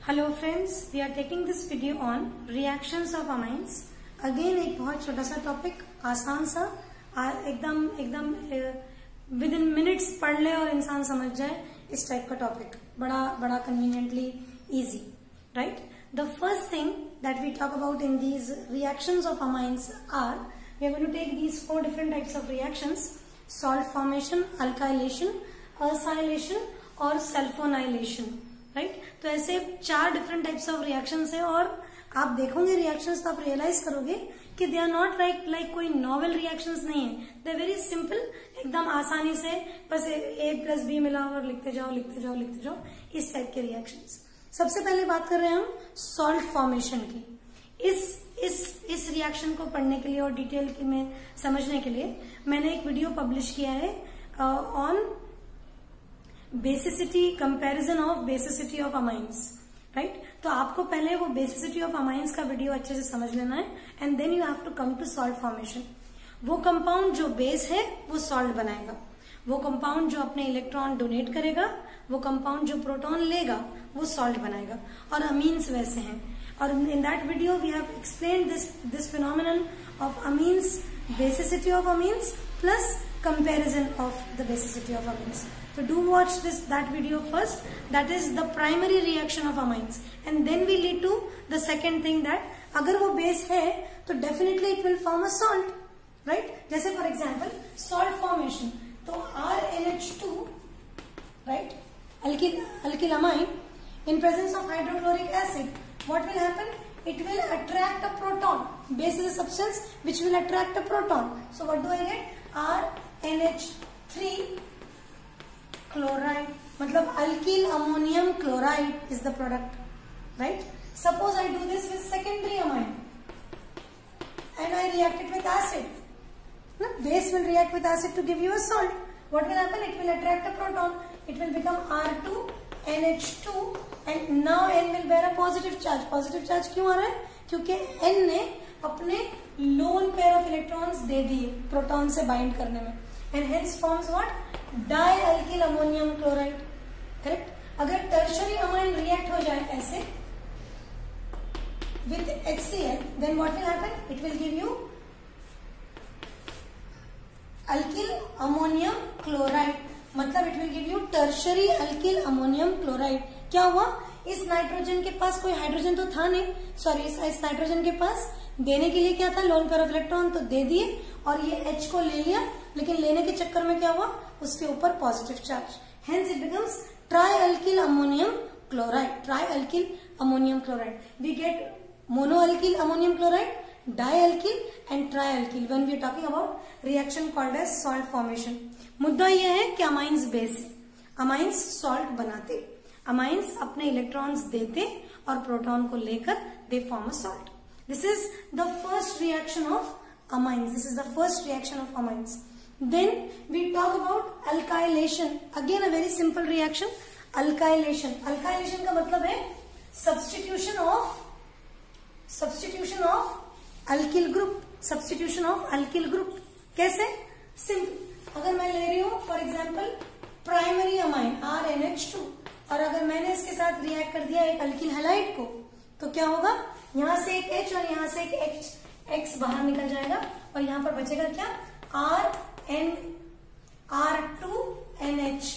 Hello friends, we are taking this video on reactions of amines. Again एक बहुत छोटा सा टॉपिक, आसान सा, एकदम विद इन मिनट्स पढ़ ले और इंसान समझ जाए इस टाइप का टॉपिक। बड़ा conveniently easy, right. The first thing that we talk about in these reactions of amines are, we are going to take these 4 different types of reactions: salt formation, alkylation, acylation और sulphonylation, right. तो ऐसे 4 different types of reactions है और आप देखोगे reactions तो आप realise करोगे कि दे आर नॉट लाइक कोई नॉवेल रिएक्शंस नहीं है। दे वेरी सिंपल, एकदम आसानी से बस A+B मिला और लिखते जाओ, इस टाइप के रिएक्शंस। सबसे पहले बात कर रहे हैं हम सॉल्ट फॉर्मेशन की। इस रिएक्शन को पढ़ने के लिए और डिटेल में समझने के लिए मैंने एक वीडियो पब्लिश किया है on basicity, comparison of basicity of amines, right. तो आपको पहले वो बेसिसिटी ऑफ अमाइंस का वीडियो अच्छे से समझ लेना है and then you have to come to salt formation. वो कंपाउंड जो बेस है वो सॉल्ट बनाएगा, वो कंपाउंड जो अपने इलेक्ट्रॉन डोनेट करेगा, वो कंपाउंड जो प्रोटॉन लेगा वो सॉल्ट बनाएगा। और अमीन्स वैसे हैं। और in that video we have explained this phenomenon of amines, basicity of amines plus comparison of the basicity of amines. So do watch that video first. That is the primary reaction of amines, and then we lead to the second thing that अगर वो base है तो definitely it will form a salt, right? जैसे for example salt formation, तो RNH2, right, alkyl amine in presence of hydrochloric acid, what will happen? It will attract a proton. Base is a substance which will attract a proton. So what do I get? RNH3 chloride, मतलब alkyl ammonium chloride is the product, right? Suppose I do this with secondary amine and I react it with acid. No, base will react with acid to give you a salt. What will happen? It will attract a proton. It will become R2NH2 and now N will bear a positive charge. Positive charge क्यों आ रहा है? क्योंकि N ने अपने lone pair of electrons दे दिए proton से bind करने में, and hence forms what? Dialkyl ammonium chloride, correct. अगर टर्शियरी अमाइन रिएक्ट हो जाए ऐसे with HCl, then what will happen? It will give you alkyl ammonium chloride, मतलब it will give you tertiary alkyl ammonium chloride. क्या हुआ? इस nitrogen के पास कोई हाइड्रोजन तो था नहीं, सॉरी इस नाइट्रोजन के पास देने के लिए क्या था? लोन पेयर ऑफ इलेक्ट्रॉन, तो दे दिए और ये H को ले लिया, लेकिन लेने के चक्कर में क्या हुआ? उसके ऊपर positive charge, hence it becomes trialkyl ammonium chloride. Trialkyl ammonium chloride, we get monoalkyl ammonium chloride, dialkyl and trialkyl when we are talking about reaction called as salt formation. मुद्दा यह है कि अमाइंस बेस, अमाइंस सॉल्ट बनाते, amines अपने electrons देते और proton को लेकर they form a salt. This is the first reaction of amines. This is the first reaction of amines. Then we talk about alkylation. Again a very simple reaction. Alkylation. Alkylation का मतलब है substitution of alkyl group. Substitution of alkyl group. कैसे? Simple. अगर मैं ले रही हूँ for example primary amine RNH2 और अगर मैंने इसके साथ रिएक्ट कर दिया एक अल्किल हैलाइड को, तो क्या होगा? यहां से एक H और यहां से एक X बाहर निकल जाएगा और यहां पर बचेगा क्या? R2NH,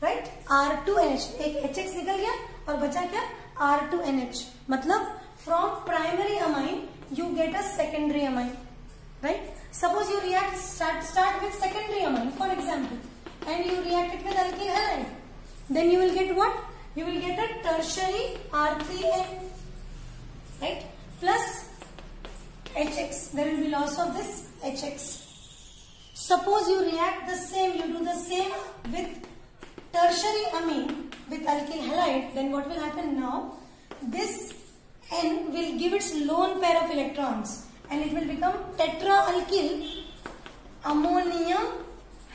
right. R2NH, एक HX निकल गया और बचा क्या? R2NH। मतलब from primary amine you get a secondary amine, right. Suppose you react start with secondary amine for example and you react it with alkyl halide, then you will get what? You will get a tertiary R3N, right, plus HX. There will be loss of this HX. Suppose you react the same, you do the same with tertiary amine with alkyl halide, then what will happen now? This N will give its lone pair of electrons and it will become tetraalkyl ammonium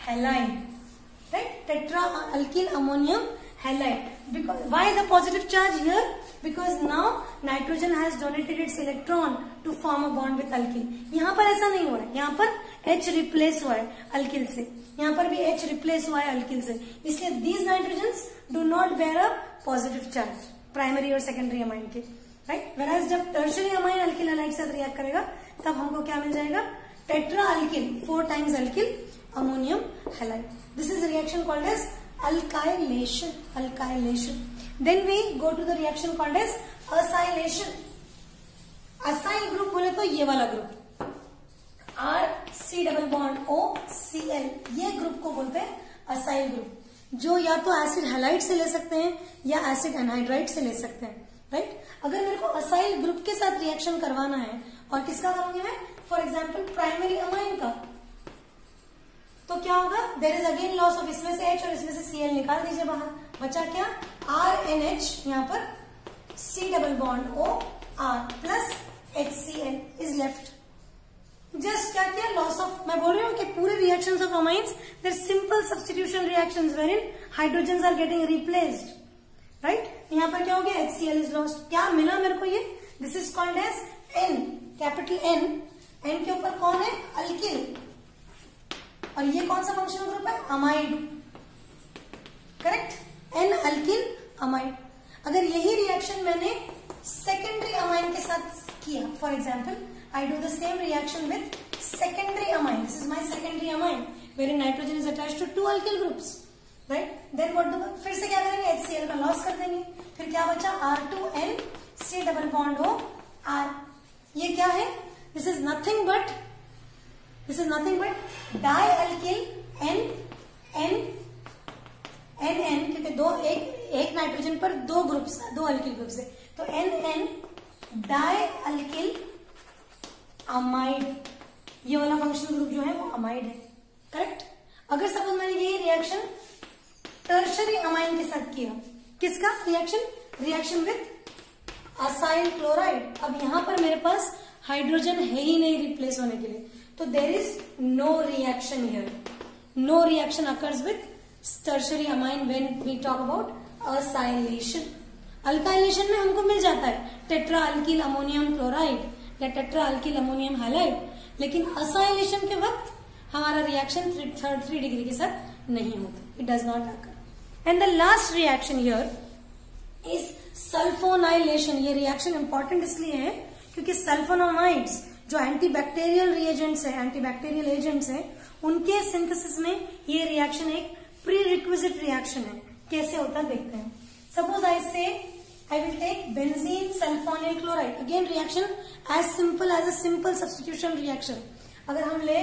halide, right? Tetraalkyl ammonium halide. Because why the positive charge here? Because now nitrogen has donated its electron to form a bond with alkyl. यहाँ पर ऐसा नहीं हुआ है, यहाँ पर H replace हुआ है अल्किल से, यहाँ पर भी H रिप्लेस हुआ है अल्किल से, इसलिए these nitrogens do not bear a positive charge. Primary और सेकेंडरी अमाइन के, राइट। वेराज जब टर्शरी अमाइन अल्किल हैलाइड के साथ रिएक्ट करेगा तब हमको क्या मिल जाएगा, tetra alkyl, 4 times alkyl ammonium halide. This is reaction called as alkylation, alkylation. Then we go to the reaction called as acylation. Acyl group बोले तो ये वाला ग्रुप RC+OCl, ये ग्रुप को बोलते हैं असाइल ग्रुप, जो या तो एसिड हैलाइड से ले सकते हैं या एसिड एनहाइड्राइड से ले सकते हैं, राइट। अगर मेरे को असाइल ग्रुप के साथ रिएक्शन करवाना है, और किसका करूंगी मैं, फॉर एग्जाम्पल प्राइमरी अमाइन का, तो क्या होगा, there is again loss of, इसमें से H और इसमें से Cl निकाल दीजिए बाहर, बचा क्या, RNH, यहाँ पर C+O(R) plus HCl is left. Just क्या किया, लॉस ऑफ, मैं बोल रही हूँ कि पूरे reactions of amines there simple substitution reactions wherein hydrogens are getting replaced, right. यहाँ पर क्या हो गया, HCl इज लॉस्ट। क्या मिला मेरे को ये, this is called as N, capital N। N के ऊपर कौन है, अल्किल, और ये कौन सा फंक्शनल ग्रुप है, amide, correct, N alkyl amide. अगर यही रिएक्शन मैंने सेकेंडरी अमाइन के साथ किया, for example I do the same reaction with secondary amine. This is my secondary amine, wherein nitrogen is attached to 2 alkyl groups, right? Then what do? फिर से क्या करेंगे, HCl का लॉस कर देंगे, फिर क्या बचा, R2N C+O(R). ये क्या है, this is nothing but dialkyl N, क्योंकि एक नाइट्रोजन पर 2 ग्रुप्स, 2 अल्किल ग्रुप्स है, तो N डायल्किल अमाइड, ये वाला फंक्शनल ग्रुप जो है वो अमाइड है, करेक्ट। अगर सपोज मैंने ये रिएक्शन टर्शरी अमाइन के साथ किया, किसका रिएक्शन विथ असाइल क्लोराइड, अब यहां पर मेरे पास हाइड्रोजन है ही नहीं रिप्लेस होने के लिए, तो there is no reaction here, no reaction occurs with tertiary amine when we talk about acylation. Alkylation में हमको मिल जाता है टेट्रा अल्किल अमोनियम क्लोराइड या टेट्रा अल्किल अमोनियम हैलाइड, लेकिन असाइलेशन के वक्त हमारा रिएक्शन 3 डिग्री के साथ नहीं होता, it does not occur. And the last reaction here is sulphonylation. ये रिएक्शन इंपॉर्टेंट इसलिए है क्योंकि सल्फोनामाइड्स जो एंटीबैक्टीरियल रिएजेंट्स है, एंटीबैक्टीरियल एजेंट्स है, उनके सिंथेसिस में ये रिएक्शन एक प्री रिक्विजिट रिएक्शन है। कैसे होता है देखते हैं। Suppose I will take benzene sulfonyl chloride. Again reaction as simple as a simple substitution reaction. अगर हम ले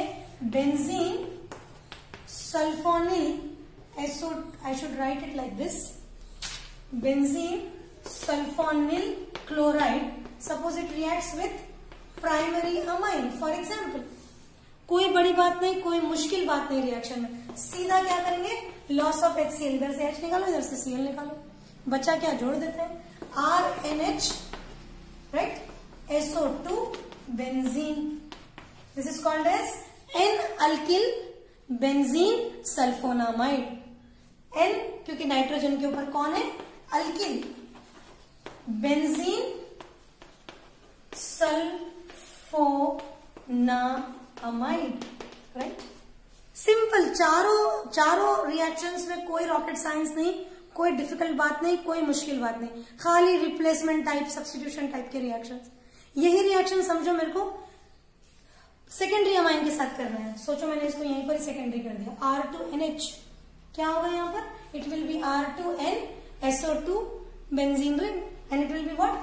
benzene sulfonyl, I should write it like this. Benzene sulfonyl chloride. Suppose it reacts with primary amine. For example, कोई बड़ी बात नहीं, कोई मुश्किल बात नहीं रिएक्शन में। सीधा क्या करेंगे, लॉस ऑफ HCl, इधर से H निकालो, इधर से Cl निकालो, बचा क्या, जोड़ देते हैं RNH, right? SO2 benzene. This is called as N-alkyl benzene sulfonamide. N क्योंकि नाइट्रोजन के ऊपर कौन है, alkyl, benzene sulphonamide, right. Simple, चारों रिएक्शंस में कोई रॉकेट साइंस नहीं, कोई डिफिकल्ट बात नहीं, कोई मुश्किल बात नहीं, खाली रिप्लेसमेंट टाइप, सब्स्टिट्यूशन टाइप के रिएक्शंस। यही रिएक्शन समझो मेरे को सेकेंडरी अमाइन के साथ करना है। सोचो मैंने इसको यहीं पर सेकेंडरी कर दिया, R2NH, क्या होगा यहाँ पर, it will be R2NSO2 benzene ring, and it will be what,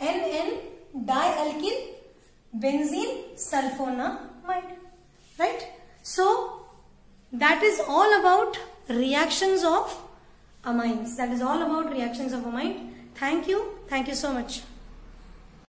NN dialkyl benzene sulphonamide, right. So that is all about reactions of amines. That is all about reactions of amine. Thank you so much.